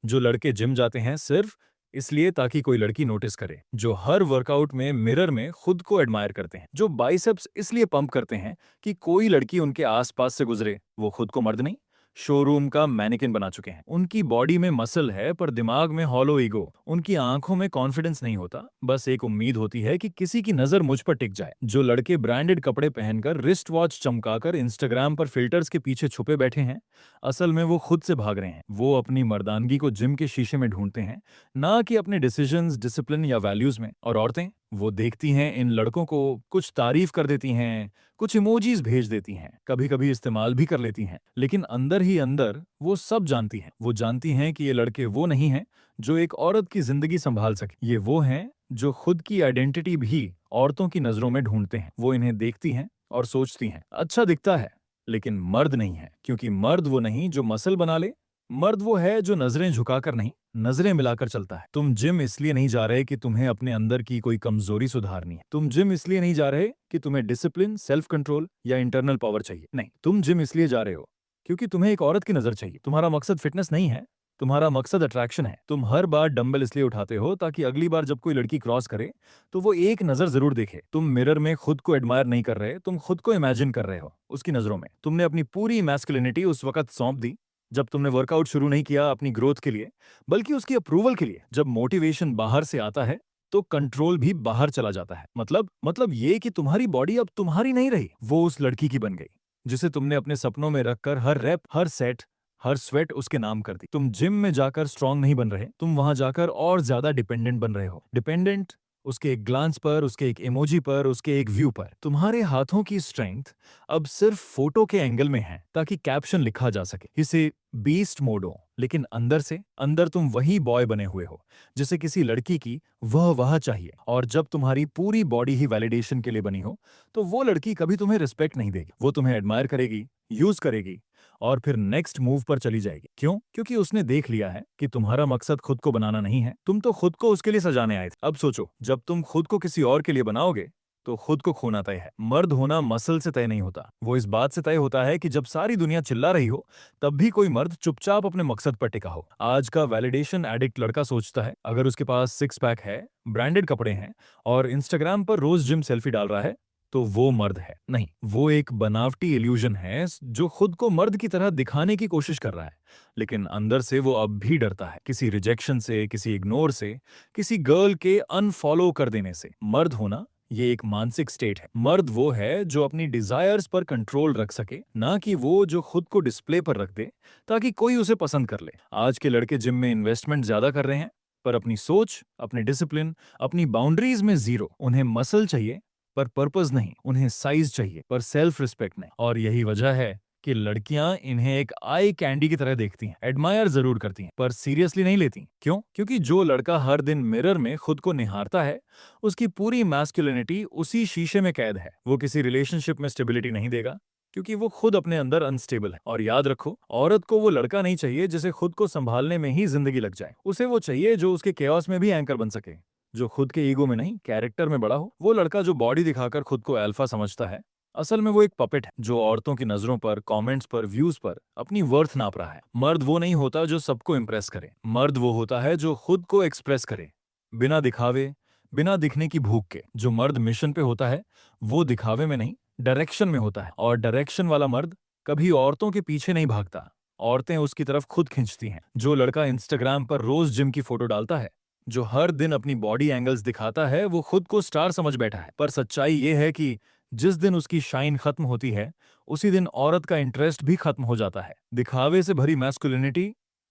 जो लड़के जिम जाते हैं सिर्फ इसलिए ताकि कोई लड़की नोटिस करे, जो हर वर्कआउट में मिरर में खुद को एडमायर करते हैं, जो बाइसेप्स इसलिए पंप करते हैं कि कोई लड़की उनके आसपास से गुजरे, वो खुद को मर्द नहीं, शोरूम का मैनेकिन बना चुके हैं। उनकी बॉडी में मसल है पर दिमाग में हॉलो ईगो। उनकी आंखों में कॉन्फिडेंस नहीं होता, बस एक उम्मीद होती है कि किसी की नजर मुझ पर टिक जाए। जो लड़के ब्रांडेड कपड़े पहनकर, रिस्ट वॉच चमकाकर इंस्टाग्राम पर फिल्टर्स के पीछे छुपे बैठे हैं, असल में वो खुद से भाग रहे हैं। वो अपनी मर्दानगी को जिम के शीशे में ढूंढते हैं, ना कि अपने डिसीजंस, डिसिप्लिन या वैल्यूज में। और औरतें, वो देखती हैं इन लड़कों को, कुछ तारीफ कर देती हैं, कुछ इमोजीज भेज देती हैं, कभी कभी इस्तेमाल भी कर लेती हैं, लेकिन अंदर ही अंदर वो सब जानती हैं। वो जानती हैं कि ये लड़के वो नहीं हैं जो एक औरत की जिंदगी संभाल सके। ये वो हैं जो खुद की आइडेंटिटी भी औरतों की नजरों में ढूंढते हैं। वो इन्हें देखती हैं और सोचती हैं, अच्छा दिखता है लेकिन मर्द नहीं है। क्योंकि मर्द वो नहीं जो मसल बना ले, मर्द वो है जो नजरें झुकाकर नहीं, नजरें मिलाकर चलता है। तुम जिम इसलिए नहीं जा रहे कि तुम्हें अपने अंदर की कोई कमजोरी सुधारनी है। तुम जिम इसलिए नहीं जा रहे कि तुम्हें डिसिप्लिन, सेल्फ कंट्रोल या इंटरनल पावर चाहिए। नहीं, तुम जिम इसलिए जा रहे हो क्योंकि तुम्हें एक औरत की नजर चाहिए। तुम्हारा मकसद फिटनेस नहीं है, तुम्हारा मकसद अट्रैक्शन है। तुम हर बार डंबल इसलिए उठाते हो ताकि अगली बार जब कोई लड़की क्रॉस करे तो वो एक नजर जरूर देखे। तुम मिरर में खुद को एडमायर नहीं कर रहे, तुम खुद को इमेजिन कर रहे हो उसकी नजरों में। तुमने अपनी पूरी मैस्कुलिनिटी उस वक्त सौंप दी जब तुमने वर्कआउट शुरू नहीं किया अपनी ग्रोथ के लिए, बल्कि उसकी अप्रूवल के लिए। जब मोटिवेशन बाहर से आता है तो कंट्रोल भी बाहर चला जाता है। मतलब ये कि तुम्हारी बॉडी अब तुम्हारी नहीं रही, वो उस लड़की की बन गई जिसे तुमने अपने सपनों में रखकर हर रैप, हर सेट, हर स्वेट उसके नाम कर दी। तुम जिम में जाकर स्ट्रांग नहीं बन रहे, तुम वहां जाकर और ज्यादा डिपेंडेंट बन रहे हो। डिपेंडेंट उसके एक ग्लांस पर, उसके एक इमोजी पर, उसके एक व्यू पर। तुम्हारे हाथों की स्ट्रेंथ अब सिर्फ फोटो के एंगल में है ताकि कैप्शन लिखा जा सके, इसे बीस्ट मोड हो। लेकिन अंदर से, अंदर तुम वही बॉय बने हुए हो जिसे किसी लड़की की वह चाहिए। और जब तुम्हारी पूरी बॉडी ही वैलिडेशन के लिए बनी हो तो वो लड़की कभी तुम्हें रिस्पेक्ट नहीं देगी। वो तुम्हें एडमायर करेगी, यूज करेगी और फिर नेक्स्ट मूव पर चली जाएगी। क्यों? क्योंकि उसने देख लिया है कि तुम्हारा मकसद खुद को बनाना नहीं है, तुम तो खुद को उसके लिए सजाने आए थे। अब सोचो, जब तुम खुद को किसी और के लिए बनाओगे तो खुद को खोना तय है। मर्द होना मसल से तय नहीं होता, वो इस बात से तय होता है कि जब सारी दुनिया चिल्ला रही हो तब भी कोई मर्द चुपचाप अपने मकसद पर टिका हो। आज का वैलिडेशन एडिक्ट लड़का सोचता है अगर उसके पास सिक्स पैक है, ब्रांडेड कपड़े हैं और इंस्टाग्राम पर रोज जिम सेल्फी डाल रहा है तो वो मर्द है। नहीं, वो एक बनावटी इल्यूजन है जो खुद को मर्द की तरह दिखाने की कोशिश कर रहा है, लेकिन अंदर से वो अब भी डरता है, किसी रिजेक्शन से, किसी इग्नोर से, किसी गर्ल के अनफॉलो कर देने से। मर्द होना ये एक मानसिक स्टेट है। मर्द वो है जो अपनी डिजायर्स पर कंट्रोल रख सके, ना कि वो जो खुद को डिस्प्ले पर रख दे ताकि कोई उसे पसंद कर ले। आज के लड़के जिम में इन्वेस्टमेंट ज्यादा कर रहे हैं पर अपनी सोच, अपने डिसिप्लिन, अपनी बाउंड्रीज में जीरो। उन्हें मसल चाहिए पर पर्पस नहीं, उन्हें साइज चाहिए पर सेल्फ रिस्पेक्ट नहीं। और यही वजह है कि लड़कियां इन्हें एक आई कैंडी की तरह देखती हैं, एडमायर जरूर करती हैं पर सीरियसली नहीं लेती। क्यों? क्योंकि जो लड़का हर दिन मिरर में खुद को निहारता है उसकी पूरी मैस्कुलिनिटी उसी शीशे में कैद है। वो किसी रिलेशनशिप में स्टेबिलिटी नहीं देगा क्योंकि वो खुद अपने अंदर अनस्टेबल है। और याद रखो, औरत को वो लड़का नहीं चाहिए जिसे खुद को संभालने में ही जिंदगी लग जाए। उसे वो चाहिए जो उसके केओस में भी एंकर बन सके, जो खुद के ईगो में नहीं, कैरेक्टर में बड़ा हो। वो लड़का जो बॉडी दिखाकर खुद को अल्फा समझता है, असल में वो एक पपेट है जो औरतों की नजरों पर, कमेंट्स पर, व्यूज पर अपनी वर्थ नाप रहा है। मर्द वो नहीं होता जो सबको इंप्रेस करे, मर्द वो होता है जो खुद को एक्सप्रेस करे, बिना दिखावे, बिना दिखने की भूख के। जो मर्द मिशन पे होता है वो दिखावे में नहीं, डायरेक्शन में होता है। और डायरेक्शन वाला मर्द कभी औरतों के पीछे नहीं भागता, औरतें उसकी तरफ खुद खींचती हैं। जो लड़का इंस्टाग्राम पर रोज जिम की फोटो डालता है, जो हर दिन अपनी बॉडी एंगल्स दिखाता है, वो खुद को स्टार समझ बैठा है। पर सच्चाई ये है कि जिस दिन उसकी शाइन खत्म होती है उसी दिन औरत का इंटरेस्ट भी खत्म हो जाता है। दिखावे से भरी मैस्कुलिनिटी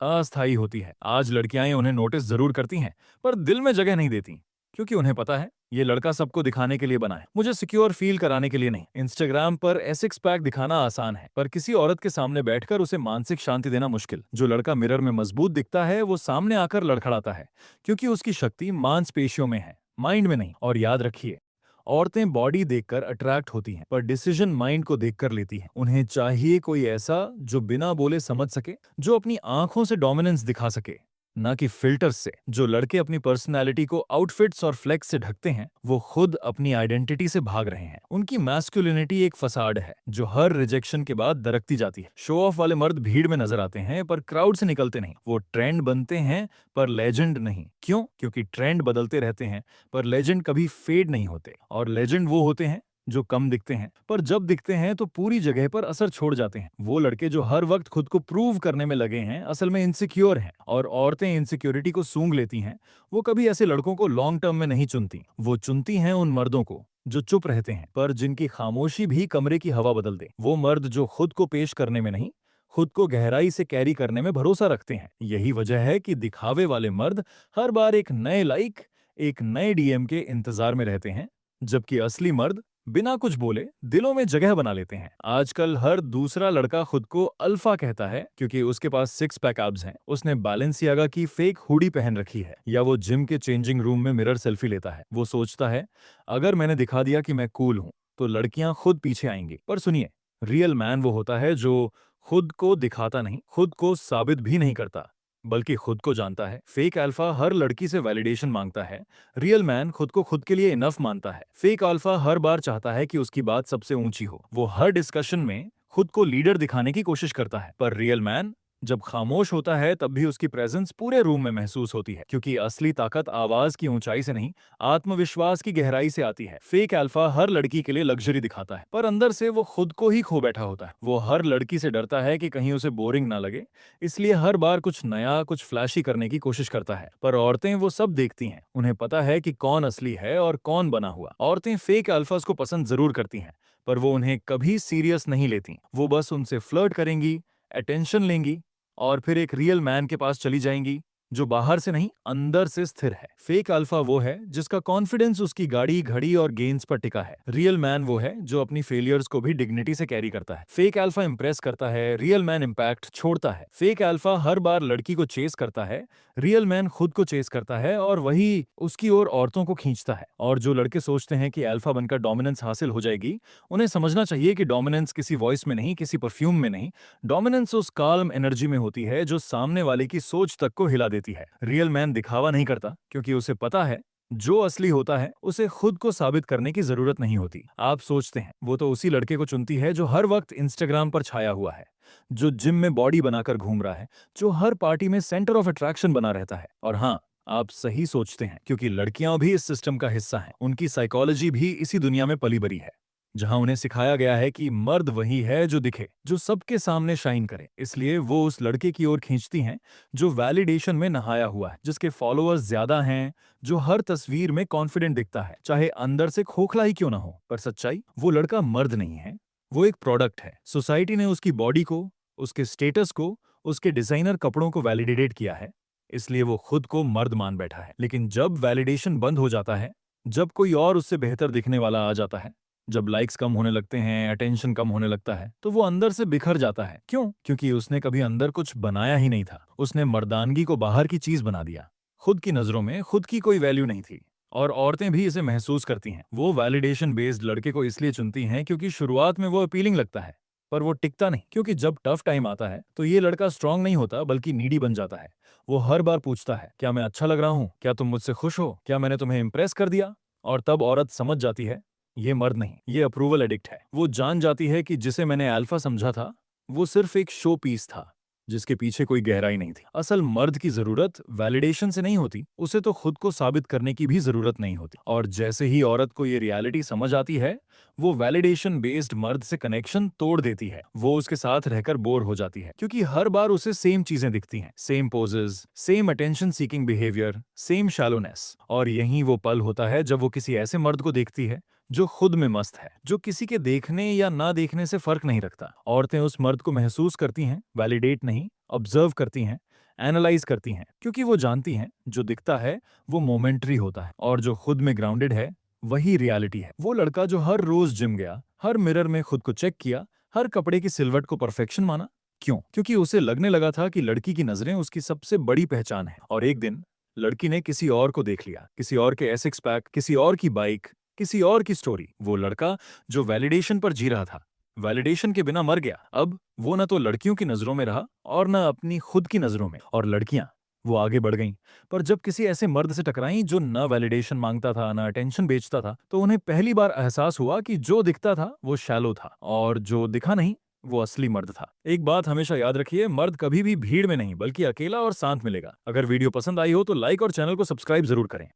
अस्थायी होती है। आज लड़कियां उन्हें नोटिस जरूर करती हैं पर दिल में जगह नहीं देती, क्योंकि उन्हें पता है ये लड़का सबको दिखाने के लिए बना है, मुझे सिक्योर फील कराने के लिए नहीं। इंस्टाग्राम पर सिक्स पैक दिखाना आसान है पर किसी औरत के सामने बैठकर उसे मानसिक शांति देना मुश्किल। जो लड़का मिरर में मजबूत दिखता है वो सामने आकर लड़खड़ाता है क्योंकि उसकी शक्ति मांसपेशियों में है, माइंड में नहीं। और याद रखिए, औरतें बॉडी देखकर अट्रैक्ट होती हैं पर डिसीजन माइंड को देखकर लेती हैं। उन्हें चाहिए कोई ऐसा जो बिना बोले समझ सके, जो अपनी आंखों से डोमिनेंस दिखा सके, ना कि फिल्टर्स से। जो लड़के अपनी पर्सनैलिटी को आउटफिट्स और फ्लेक्स से ढकते हैं वो खुद अपनी आइडेंटिटी से भाग रहे हैं। उनकी मैस्कुलिनिटी एक फसाड है जो हर रिजेक्शन के बाद दरकती जाती है। शो ऑफ वाले मर्द भीड़ में नजर आते हैं पर क्राउड से निकलते नहीं। वो ट्रेंड बनते हैं पर लेजेंड नहीं। क्यों? क्योंकि ट्रेंड बदलते रहते हैं पर लेजेंड कभी फेड नहीं होते। और लेजेंड वो होते हैं जो कम दिखते हैं पर जब दिखते हैं तो पूरी जगह पर असर छोड़ जाते हैं। वो लड़के जो हर वक्त खुद को प्रूव करने में लगे हैं असल में इनसिक्योर हैं। और औरतें इनसिक्योरिटी को सूंघ लेती हैं। वो कभी ऐसे लड़कों को लॉन्ग टर्म में नहीं चुनती। वो चुनती हैं उन मर्दों को जो चुप रहते हैं पर जिनकी खामोशी भी कमरे की हवा बदल दे। वो मर्द जो खुद को पेश करने में नहीं, खुद को गहराई से कैरी करने में भरोसा रखते हैं। यही वजह है कि दिखावे वाले मर्द हर बार एक नए लाइक, एक नए डीएम के इंतजार में रहते हैं, जबकि असली मर्द बिना कुछ बोले दिलों में जगह बना लेते हैं। आजकल हर दूसरा लड़का खुद को अल्फा कहता है क्योंकि उसके पास सिक्स पैक एब्स हैं, उसने बैलेंसियागा की फेक हुडी पहन रखी है या वो जिम के चेंजिंग रूम में मिरर सेल्फी लेता है। वो सोचता है अगर मैंने दिखा दिया कि मैं कूल हूं तो लड़कियां खुद पीछे आएंगी। पर सुनिए, रियल मैन वो होता है जो खुद को दिखाता नहीं, खुद को साबित भी नहीं करता, बल्कि खुद को जानता है। फेक अल्फा हर लड़की से वैलिडेशन मांगता है, रियल मैन खुद को खुद के लिए इनफ मानता है। फेक अल्फा हर बार चाहता है कि उसकी बात सबसे ऊंची हो। वो हर डिस्कशन में खुद को लीडर दिखाने की कोशिश करता है। पर रियल मैन जब खामोश होता है तब भी उसकी प्रेजेंस पूरे रूम में महसूस होती है क्योंकि असली ताकत आवाज की ऊंचाई से नहीं, आत्मविश्वास की गहराई से आती है। फेक अल्फा हर लड़की के लिए लग्जरी दिखाता है पर अंदर से वो खुद को ही खो बैठा होता है। वो हर लड़की से डरता है कि कहीं उसे बोरिंग ना लगे, इसलिए हर बार कुछ नया, कुछ फ्लैशी करने की कोशिश करता है। पर औरतें वो सब देखती हैं, उन्हें पता है कि कौन असली है और कौन बना हुआ। औरतें फेक अल्फास को पसंद जरूर करती हैं पर वो उन्हें कभी सीरियस नहीं लेती। वो बस उनसे फ्लर्ट करेंगी, अटेंशन लेंगी और फिर एक रियल मैन के पास चली जाएंगी जो बाहर से नहीं अंदर से स्थिर है। फेक अल्फा वो है जिसका कॉन्फिडेंस उसकी गाड़ी, घड़ी और गेंस पर टिका है। रियल मैन वो है जो अपनी फेलियर्स को भी डिग्निटी से कैरी करता है। फेक अल्फा इंप्रेस करता है, रियल मैन इम्पैक्ट छोड़ता है। फेक अल्फा हर बार लड़की को चेस करता है, रियल मैन खुद को चेस करता है और वही उसकी ओर औरतों को खींचता है। और जो लड़के सोचते हैं कि अल्फा बनकर डोमिनेंस हासिल हो जाएगी, उन्हें समझना चाहिए कि डोमिनेंस किसी वॉइस में नहीं, किसी परफ्यूम में नहीं, डोमिनेंस उस काल्म एनर्जी में होती है जो सामने वाले की सोच तक को हिला देती है। रियल मैन दिखावा नहीं करता क्योंकि उसे पता है जो असली होता है उसे खुद को साबित करने की जरूरत नहीं होती। आप सोचते हैं वो तो उसी लड़के को चुनती है जो हर वक्त इंस्टाग्राम पर छाया हुआ है, जो जिम में बॉडी बनाकर घूम रहा है, जो हर पार्टी में सेंटर ऑफ अट्रैक्शन बना रहता है। और हाँ, आप सही सोचते हैं क्योंकि लड़कियां भी इस सिस्टम का हिस्सा हैं। उनकी साइकोलॉजी भी इसी दुनिया में पली बड़ी है जहां उन्हें सिखाया गया है कि मर्द वही है जो दिखे, जो सबके सामने शाइन करे। इसलिए वो उस लड़के की ओर खींचती हैं जो वैलिडेशन में नहाया हुआ है, जिसके फॉलोअर्स ज्यादा हैं, जो हर तस्वीर में कॉन्फिडेंट दिखता है चाहे अंदर से खोखला ही क्यों ना हो। पर सच्चाई, वो लड़का मर्द नहीं है, वो एक प्रोडक्ट है। सोसाइटी ने उसकी बॉडी को, उसके स्टेटस को, उसके डिजाइनर कपड़ों को वैलिडेट किया है, इसलिए वो खुद को मर्द मान बैठा है। लेकिन जब वैलिडेशन बंद हो जाता है, जब कोई और उससे बेहतर दिखने वाला आ जाता है, जब लाइक्स कम होने लगते हैं, अटेंशन कम होने लगता है, तो वो अंदर से बिखर जाता है। क्यों? क्योंकि उसने कभी अंदर कुछ बनाया ही नहीं था। उसने मर्दानगी को बाहर की चीज बना दिया। खुद की नजरों में खुद की कोई वैल्यू नहीं थी। और औरतें भी इसे महसूस करती हैं। वो वैलिडेशन बेस्ड लड़के को इसलिए चुनती हैं क्योंकि शुरुआत में वो अपीलिंग लगता है पर वो टिकता नहीं। क्योंकि जब टफ टाइम आता है तो ये लड़का स्ट्रांग नहीं होता बल्कि नीडी बन जाता है। वो हर बार पूछता है, क्या मैं अच्छा लग रहा हूँ? क्या तुम मुझसे खुश हो? क्या मैंने तुम्हें इंप्रेस कर दिया? और तब औरत समझ जाती है ये मर्द नहीं, ये अप्रूवल एडिक्ट है। वो जान जाती है कि जिसे मैंने अल्फा समझा था वो सिर्फ एक शो पीस था जिसके पीछे कोई गहराई नहीं थी। असल मर्द की जरूरत वैलिडेशन से नहीं होती, उसे तो खुद को साबित करने की भी जरूरत नहीं होती। और जैसे ही औरत को ये रियलिटी समझ आती है, वो वैलिडेशन बेस्ड मर्द से कनेक्शन तोड़ देती है। वो उसके साथ रहकर बोर हो जाती है क्योंकि हर बार उसे सेम चीजें दिखती हैं, same poses, same attention seeking behaviour, same shallowness. और यही वो पल होता है जब वो किसी ऐसे मर्द को देखती है जो खुद में मस्त है, जो किसी के देखने या ना देखने से फर्क नहीं रखता। औरतें उस मर्द को महसूस करती हैं, वैलिडेट नहीं, ऑब्जर्व करती हैं, एनालाइज करती हैं, क्योंकि वो जानती हैं जो दिखता है वो मोमेंट्री होता है और जो खुद में ग्राउंडेड है वही रियलिटी है। वो लड़का जो हर रोज जिम गया, हर मिरर में खुद को चेक किया, हर कपड़े की सिलवट को परफेक्शन माना। क्यों? क्योंकि उसे लगने लगा था कि लड़की की नजरें उसकी सबसे बड़ी पहचान है। और एक दिन लड़की ने किसी और को देख लिया, किसी और के एसिक्स पैक, किसी और की बाइक, किसी और की स्टोरी। वो लड़का जो वैलिडेशन पर जी रहा था, वैलिडेशन के बिना मर गया। अब वो न तो लड़कियों की नजरों में रहा और न अपनी खुद की नजरों में। और लड़कियां वो आगे बढ़ गईं, पर जब किसी ऐसे मर्द से टकराईं जो न वैलिडेशन मांगता था, न अटेंशन बेचता था, तो उन्हें पहली बार एहसास हुआ कि जो दिखता था वो शैलो था और जो दिखा नहीं वो असली मर्द था। एक बात हमेशा याद रखिए, मर्द कभी भी भीड़ में नहीं बल्कि अकेला और शांत मिलेगा। अगर वीडियो पसंद आई हो तो लाइक और चैनल को सब्सक्राइब जरूर करें।